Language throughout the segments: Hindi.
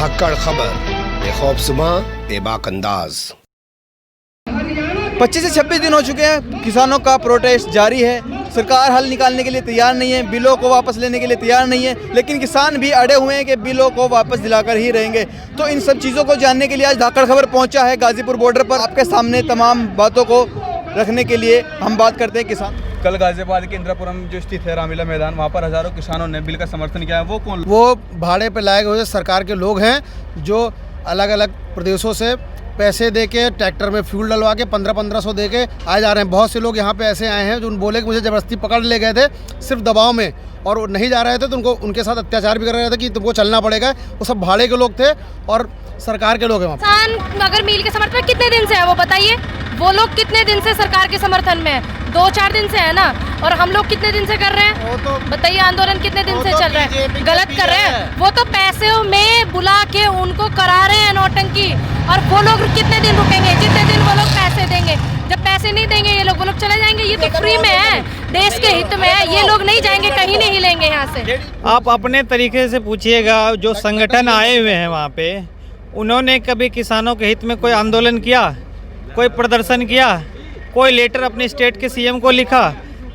धाकड़ खबर, बेखौफ सुबह बेबाक अंदाज। 25 से 26 दिन हो चुके हैं, किसानों का प्रोटेस्ट जारी है। सरकार हल निकालने के लिए तैयार नहीं है, बिलों को वापस लेने के लिए तैयार नहीं है, लेकिन किसान भी अड़े हुए हैं कि बिलों को वापस दिलाकर ही रहेंगे। तो इन सब चीज़ों को जानने के लिए आज धाकड़ खबर पहुंचा है गाजीपुर बॉर्डर पर। आपके सामने तमाम बातों को रखने के लिए हम बात करते हैं किसान। कल गाजियाबाद के इंदिरापुरम जो स्थित है रामलीला मैदान, वहाँ पर हजारों किसानों ने बिल का समर्थन किया है। वो कौन? वो भाड़े पे लाए हुए सरकार के लोग हैं जो अलग अलग प्रदेशों से पैसे दे के ट्रैक्टर में फ्यूल डलवा के 1500 दे के आए जा रहे हैं। बहुत से लोग यहाँ पे ऐसे आए हैं जो बोले कि मुझे ज़बरदस्ती पकड़ ले गए थे सिर्फ दबाव में, और वो नहीं जा रहे थे तो उनको उनके साथ अत्याचार भी कर रहे थे कि तुमको चलना पड़ेगा। वो सब भाड़े के लोग थे और सरकार के लोग हैं। किसान अगर मील के समर्थन में कितने दिन से है वो बताइए? वो लोग कितने दिन से सरकार के समर्थन में है? 2-4 दिन से है ना। और हम लोग कितने दिन से कर रहे हैं? तो बताइए, आंदोलन कितने दिन से चल रहा है? गलत कर रहे हैं। वो तो पैसों में बुला के उनको करा रहे हैं नौटंकी। और वो लोग कितने दिन रुकेंगे? जितने दिन वो लोग पैसे देंगे। जब पैसे नहीं देंगे ये लोग, वो लोग चले जाएंगे। ये तो फ्री में है, देश के हित में है। ये लोग नहीं जाएंगे, कहीं नहीं हिलेंगे यहाँ से। आप अपने तरीके से पूछिएगा, जो संगठन आए हुए हैं वहाँ पे, उन्होंने कभी किसानों के हित में कोई आंदोलन किया, कोई प्रदर्शन किया, कोई लेटर अपने स्टेट के सीएम को लिखा?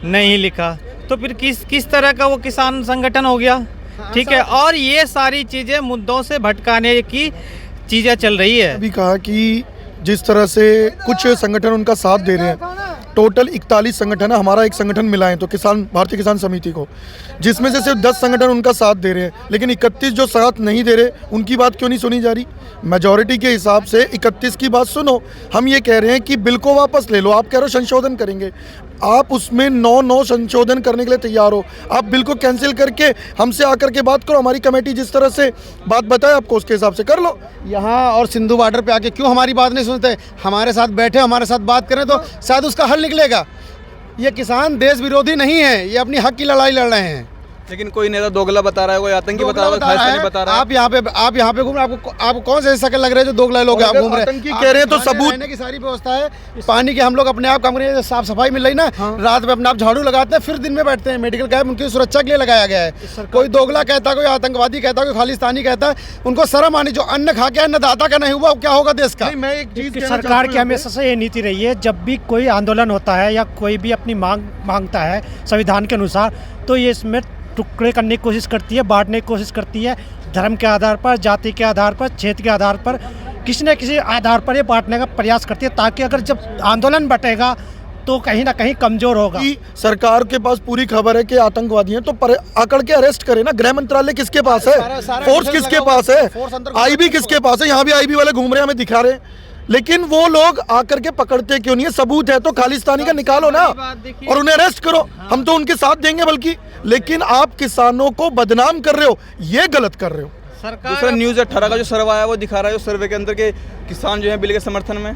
नहीं लिखा। तो फिर किस तरह का वो किसान संगठन हो गया? ठीक है। और ये सारी चीज़ें मुद्दों से भटकाने की चीज़ें चल रही है। अभी कहा कि जिस तरह से कुछ संगठन उनका साथ दे रहे हैं, टोटल 41 संगठन है, हमारा एक संगठन मिला है तो किसान भारतीय किसान समिति को, जिसमें से सिर्फ 10 संगठन उनका साथ दे रहे हैं, लेकिन 31 जो साथ नहीं दे रहे उनकी बात क्यों नहीं सुनी जा रही? मेजॉरिटी के हिसाब से 31 की बात सुनो। हम ये कह रहे हैं कि बिल को वापस ले लो, आप कह रहे हो संशोधन करेंगे, आप उसमें 9 संशोधन करने के लिए तैयार हो, आप बिल को कैंसिल करके हमसे आकर के बात करो। हमारी कमेटी जिस तरह से बात बताए आपको उसके हिसाब से कर लो। यहाँ और सिंधु बॉर्डर पे आके क्यों हमारी बात नहीं सुनते? हमारे साथ बैठे, हमारे साथ बात करें तो शायद उसका हल निकलेगा। ये किसान देश विरोधी नहीं है, ये अपनी हक की लड़ाई लड़ रहे हैं। लेकिन कोई नेता दोगला बता रहा है, कोई आतंकी बता रहा है, खालिस्तानी बता रहा है। आप यहाँ पे घूम रहे, आपको कौन से शक्ल लग रहे हैं जो दोगला लोग आप घूम रहे हैं? आतंकी कह रहे हैं तो सबूत। रहने की सारी व्यवस्था है, पानी की हम लोग अपने आप काम करें, साफ सफाई मिल रही ना। रात में अपने आप झाड़ू लगाते हैं, फिर दिन में बैठते हैं। मेडिकल कैंप उनकी सुरक्षा के लिए लगाया गया है। कोई दोगला कहता, कोई आतंकवादी कहता, कोई खालिस्तानी कहता, उनको शर्म आनी। जो अन्न खा के अन्नदाता का नहीं हुआ, क्या होगा देश का? मैं एक चीज सरकार की हमेशा से ये नीति रही है, जब भी कोई आंदोलन होता है या कोई भी अपनी मांग मांगता है संविधान के अनुसार, तो ये इसमें टुकड़े करने की कोशिश करती है, बांटने की कोशिश करती है। धर्म के आधार पर, जाति के आधार पर, क्षेत्र के आधार पर, किसी न किसी आधार पर ये बांटने का प्रयास करती है, ताकि अगर जब आंदोलन बटेगा तो कहीं ना कहीं कमजोर होगा। सरकार के पास पूरी खबर है कि आतंकवादी हैं, तो आकड़ के अरेस्ट करे ना। गृह मंत्रालय किसके पास है? फोर्स किसके पास है? आईबी किसके पास है? यहाँ भी आईबी वाले घूम रहे हैं, हमें दिखा रहे हैं, लेकिन वो लोग आकर के पकड़ते क्यों नहीं है? सबूत है तो खालिस्तानी का निकालो ना और उन्हें अरेस्ट करो। हम तो उनके साथ देंगे बल्कि, लेकिन आप किसानों को बदनाम कर रहे हो, ये गलत कर रहे हो। दूसरा न्यूज़ 18 का जो सर्वे आया वो दिखा रहा है, उस सर्वे के अंदर के किसान जो है बिल के समर्थन में।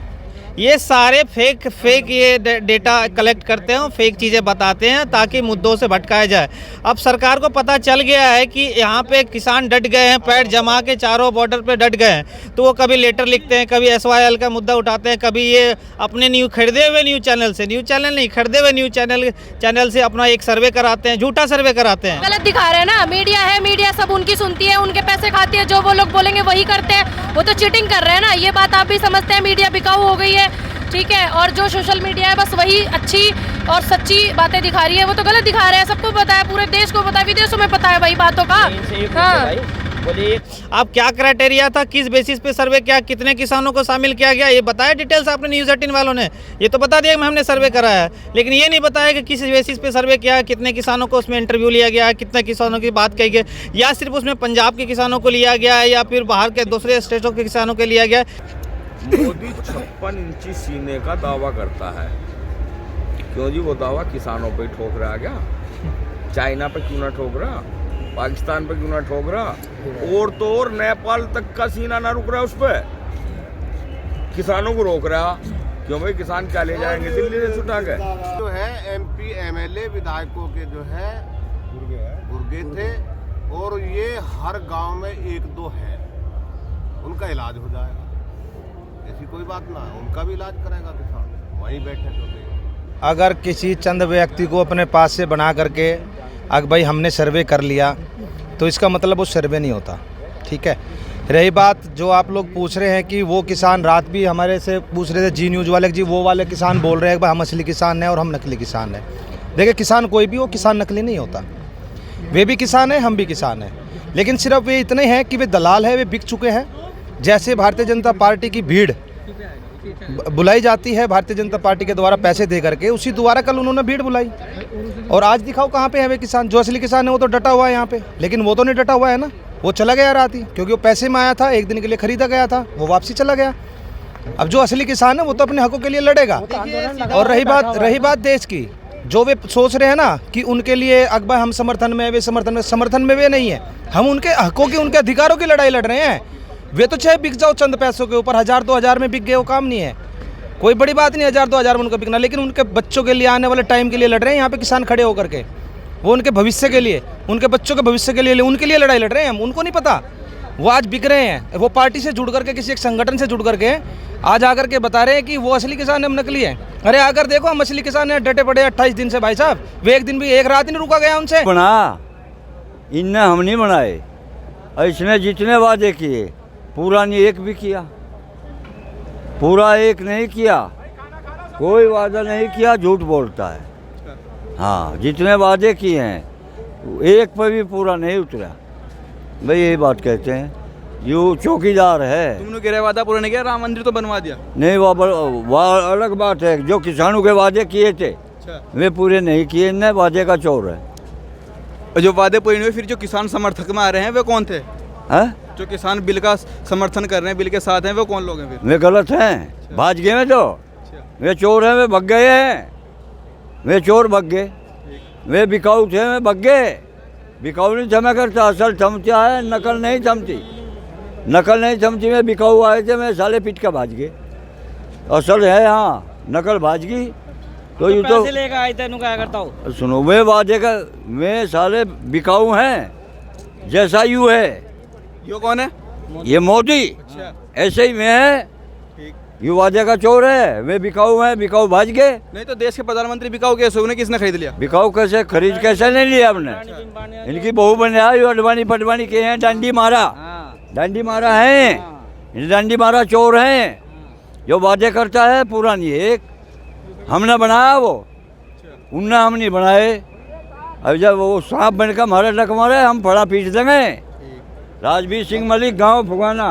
ये सारे फेक ये डेटा कलेक्ट करते हैं, फेक चीज़ें बताते हैं ताकि मुद्दों से भटकाया जाए। अब सरकार को पता चल गया है कि यहाँ पे किसान डट गए हैं, पैर जमा के चारों बॉर्डर पे डट गए हैं, तो वो कभी लेटर लिखते हैं, कभी SYL का मुद्दा उठाते हैं, कभी ये अपने खरीदे हुए न्यूज़ चैनल से, न्यूज़ चैनल नहीं, खरीदे हुए न्यूज़ चैनल से अपना एक सर्वे कराते हैं, झूठा सर्वे कराते हैं। गलत दिखा रहे हैं ना। मीडिया है, मीडिया सब उनकी सुनती है, उनके पैसे खाती है, जो वो लोग बोलेंगे वही करते हैं। वो तो चीटिंग कर रहे हैं ना, ये बात आप भी समझते हैं। मीडिया बिकाऊ हो गई है, ठीक है। और जो सोशल मीडिया है बस वही अच्छी और सच्ची बातें दिखा रही है। वो तो गलत दिखा रहे हैं, सबको पता है, पूरे देश को पता है, विदेशों में पता है भाई बातों का। हाँ, बोलिए आप क्या क्राइटेरिया था, किस बेसिस पे सर्वे किया, कितने किसानों को शामिल किया गया, ये बताया डिटेल्स आपने न्यूज़ 18 वालों ने? ये तो बता दिया कि हमने सर्वे कराया है, लेकिन ये नहीं बताया कि किस बेसिस पे सर्वे किया, कितने किसानों को उसमें इंटरव्यू लिया गया, कितने किसानों की बात कही गई, या सिर्फ उसमें पंजाब के किसानों को लिया गया है या फिर बाहर के दूसरे स्टेटों के किसानों को लिया गया। मोदी 56 इंची सीने का दावा करता है, क्यों जी? वो दावा किसानों पे ठोक रहा क्या? चाइना पे क्यों ना ठोक रहा? पाकिस्तान पे क्यों ना ठोक रहा? और तो और नेपाल तक का सीना ना रुक रहा, उस पर किसानों को रोक रहा। क्यों भाई? किसान क्या ले जाएंगे दिल्ली से छुटा के? जो है MP MLA विधायकों के जो है गुर्गे थे, और ये हर गांव में 1-2 है, उनका इलाज हो जाएगा, ऐसी कोई बात ना है। उनका भी इलाज करेगा किसान, वहीं बैठे तो। अगर किसी चंद व्यक्ति को अपने पास से बना करके अगर भाई हमने सर्वे कर लिया, तो इसका मतलब वो सर्वे नहीं होता, ठीक है। रही बात जो आप लोग पूछ रहे हैं कि वो किसान, रात भी हमारे से पूछ रहे थे जी न्यूज़ वाले जी, वो वाले किसान बोल रहे हैं कि भाई हम असली किसान हैं और हम नकली किसान हैं। देखिए, किसान कोई भी हो, किसान नकली नहीं होता। वे भी किसान हैं, हम भी किसान हैं, लेकिन सिर्फ वे इतने हैं कि वे दलाल है, वे बिक चुके हैं। जैसे भारतीय जनता पार्टी की भीड़ बुलाई जाती है भारतीय जनता पार्टी के द्वारा पैसे दे करके, उसी द्वारा कल उन्होंने भीड़ बुलाई। और आज दिखाओ कहाँ पे है वे किसान। जो असली किसान है वो तो डटा हुआ है यहाँ पे, लेकिन वो तो नहीं डटा हुआ है ना, वो चला गया रात ही, क्योंकि वो पैसे में आया था, एक दिन के लिए खरीदा गया था, वो वापसी चला गया। अब जो असली किसान है वो तो अपने हकों के लिए लड़ेगा। और रही बात देश की, जो वे सोच रहे हैं ना कि उनके लिए अकबर हम समर्थन में, वे समर्थन में वे नहीं है। हम उनके हकों की, उनके अधिकारों की लड़ाई लड़ रहे हैं। वे तो चाहे बिक जाओ चंद पैसों के ऊपर, 1000-2000 में बिक गए, वो काम नहीं है, कोई बड़ी बात नहीं 1000-2000 में उनको बिकना, लेकिन उनके बच्चों के लिए, आने वाले टाइम के लिए लड़ रहे हैं यहाँ पे किसान खड़े होकर के। वो उनके भविष्य के लिए, उनके बच्चों के भविष्य के लिए, उनके लिए लड़ाई लड़ रहे हैं हम। उनको नहीं पता, वो आज बिक रहे हैं। वो पार्टी से जुड़ करके, किसी एक संगठन से जुड़ करके आज आकर के बता रहे हैं कि वो असली किसान है, हम नकली है। अरे आकर देखो, हम असली किसान है, डटे पड़े 28 दिन से भाई साहब। वे एक दिन भी, एक रात ही नहीं रुका गया उनसे। बना इनने हम नहीं बनाए, इसने जितने वादे किए पूरा नहीं एक भी किया, पूरा एक नहीं किया, कोई वादा नहीं किया, झूठ बोलता है। हाँ, जितने वादे किए हैं एक पर भी पूरा नहीं उतरा। भाई यही बात कहते हैं, ये चौकीदार है। तुमने कह रहे वादा पूरा नहीं किया, राम मंदिर तो बनवा दिया। नहीं, वह अलग बात है। जो किसानों के वादे किए थे वे पूरे नहीं किए, इनने वादे का चोर है। और जो वादे पूरे नहीं हुए, फिर जो किसान समर्थक में आ रहे हैं वे कौन थे? हैं? जो किसान बिल का समर्थन कर रहे हैं, बिल के साथ हैं, वो कौन लोग हैं फिर? वे गलत हैं, भाज गए हैं, तो वे चोर हैं, वे भग गए हैं, वे चोर भग गए, वे बिकाऊ थे, वे भग गए। बिकाऊ नहीं थमा करता, असल थमता है, नकल नहीं थमती, नकल नहीं थमती। मैं बिकाऊ आए थे, मैं साले पीट का भाज गए, असल है हाँ, नकल भाज गई। तो ये तो लेकर आए थे, क्या करता हूँ। सुनो, वे वादे का, वे साले बिकाऊ हैं, जैसा यू है। यो कौन है? ये मोदी। ऐसे ही में है, ये वादे का चोर है, वे बिकाऊ हैं, बिकाऊ भाज गए। नहीं तो देश के प्रधानमंत्री बिकाऊ कैसे, उन्हें किसने खरीद लिया? बिकाऊ कैसे खरीद, कैसे नहीं लिया हमने? इनकी बहू बने आए, अडवाणी पटवाणी के हैं, डांडी मारा, डांडी मारा है, डांडी मारा चोर हैं। जो वादे करता है पूरा नहीं, एक हमने बनाया, वो उनने हम नहीं बनाए। अब जब वो सांप बनकर हमारे लक मारे, हम फड़ा पीट देंगे। राजवीर सिंह मलिक, गांव फुगाना।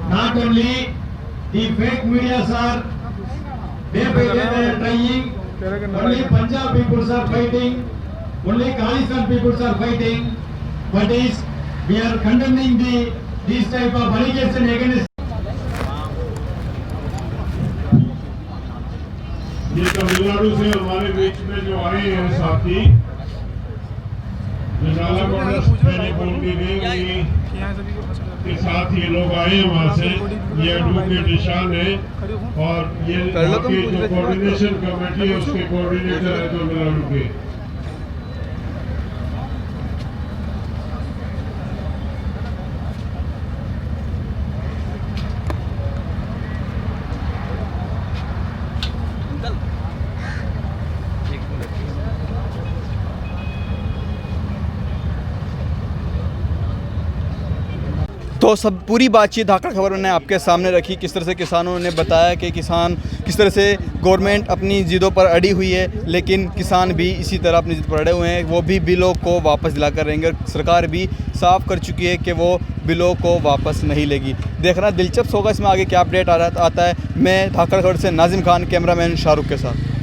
Not only the fake medias are day by day they are trying. Only Punjab peoples are fighting. Only Khalistan peoples are fighting. But we are condemning these type of allegations against. ये तमिलनाडु से हमारे बीच में जो आए हैं साथी, विशाला कांग्रेस मैंने बोल के गए के साथ ये लोग आए वहाँ से। ये एडवोकेट ईशान है और ये जो कोऑर्डिनेशन कमेटी है उसके कोऑर्डिनेटर है तमिलनाडु के। तो सब पूरी बातचीत धाकड़ खबर ने आपके सामने रखी, किस तरह से किसानों ने बताया कि किसान किस तरह से गवर्नमेंट अपनी ज़िद्दों पर अड़ी हुई है, लेकिन किसान भी इसी तरह अपनी ज़िद पर अड़े हुए हैं। वो भी बिलों को वापस दिलाकर रहेंगे और सरकार भी साफ कर चुकी है कि वो बिलों को वापस नहीं लेगी। देखना दिलचस्प होगा इसमें आगे क्या अपडेट आता है। मैं धाकड़ खबर से नाजिम खान, कैमरामैन शाहरुख के साथ।